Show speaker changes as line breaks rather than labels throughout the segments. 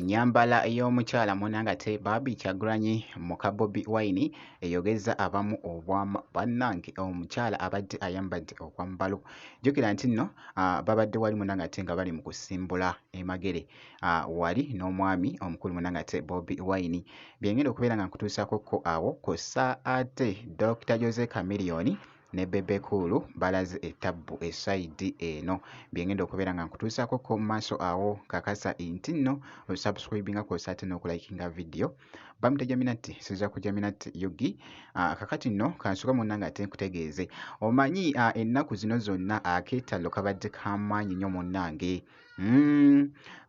Ennyambala ey'omukyala munnange ate Barbie Kyagulanyi muka Bobi Wine eyogeza abamu obwama. Bannange omukyala abadde ayambadde okwambalo. Jjukira nti nno babadde wali munnange ate nga bali mu kusimbula emagere wali n'omwami omukulu munnange ate Bobi Wine. Bye ngenda okubeera nga nkutuusaako awo kw'ossa ate Dr. Jose Chameleone ne Bebe Cool balaze ettabbu essayidi eno. Bye ngenda okubeera nga nkutuusaako mu maaso awo kakasa nti nno osubscribinga kw'ossa ate n'okulayikinga video. Bamuteja Minati sizza kujja Minati Yugi. Kakati nno kansuka munnange ate nkutegeeze. Omanyi ennaku zino zonna akeetallo kabadde k'amaanyi nnyo munnange.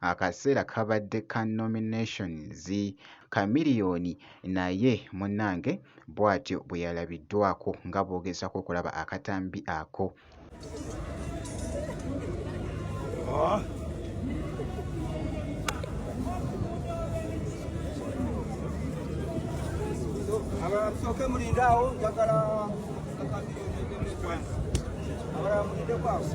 Akaseera kabadde ka nominations. Chameleone naye munnange bw'atyo bwe yalabiddwako nga bw'ogezaako okulaba akatambi ako.
Soke mulindaawo njagala abala mulinde kwawo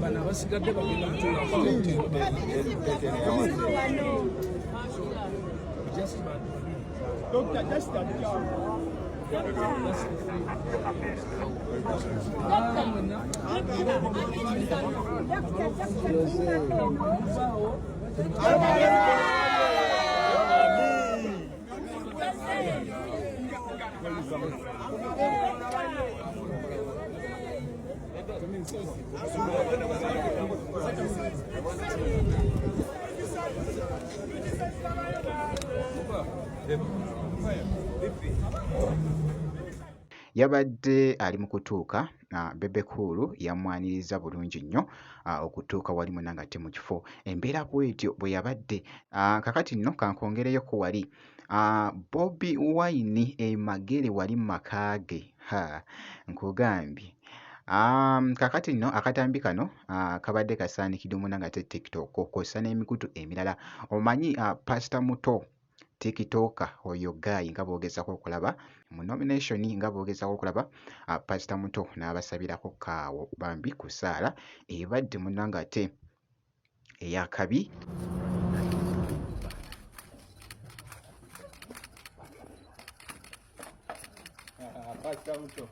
bana basigadde
Yabadde ali mu kutuuka. Bebe Cool yamwaniriza bulungi nnyo okutuuka wali munnange ate mu kifo. Embeera bw'etyo bwe yabadde. Kakati nno kankwongereyo ku wali Bobi Wine emagere wali mu maka ge. Nkugambye. Kakati nno akatambi kano kabadde kasaanikidde munnange ate TikTok kw'ossa n'emikutu emirala. Omanyi Pastor Muto TikToker oyo Guy nga bw'ogezaako okulaba mu nomination nga bw'ogezaako okulaba Pastor Muto n'abasabirako kaawo bambi ku ssaala ebadde munnange ate ey'akabi.
Pastor Muto.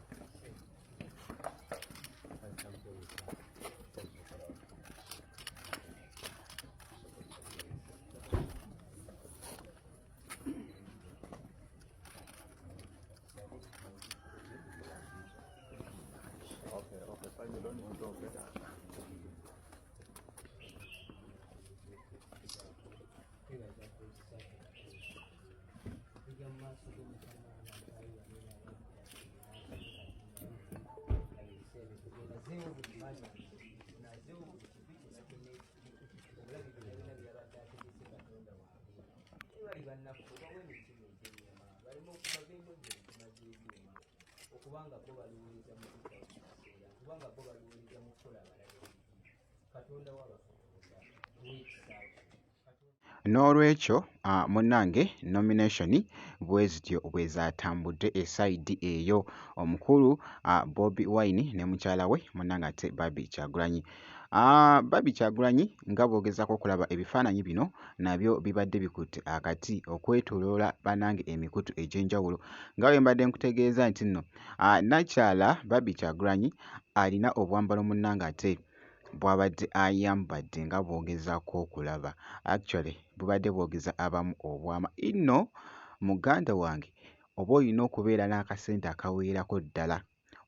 N'olwekyo munnange nomination bwe zityo bwe zaatambudde essayidi eyo. Omukulu Bobi Wine ne mukyala we munnange ate Barbie Kyagulanyi. Barbie Kyagulanyi nga bw'ogezaako okulaba ebifaananyi bino nabyo bibadde bikutte akati okwetooloola bannange emikutu egy'enjawulo. Nga bwe mbadde nkutegeeza nti nno nakyala Barbie Kyagulanyi alina obwambalo munnange ate bw'abadde ayambadde nga bw'ogezaako okulaba. Actually bubadde bwogeza abamu obwama. Inno muganda wange oba olina okubeera n'akasente akaweerako ddala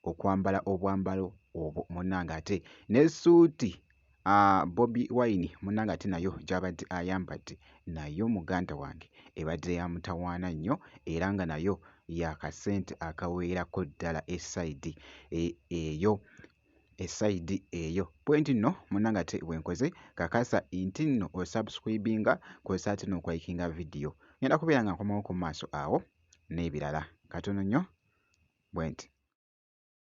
okwambala obwambalo obwo munnange ate n'essuuti Bobi Wine munnange ate nayo gy'abadde ayambadde nayo muganda wange ebadde ya mutawaana nnyo era nga nayo yakasente akaweerako ddala essayidi eyo. Essayidi eyo pointi nno munnange ate bwenkoze kakasa nti nno osubscribinga kw'ossa ate n'okulayikinga video. Ngenda kubeera nga nkomawo ku maaso awo n'ebirala katono nnyo bwenti.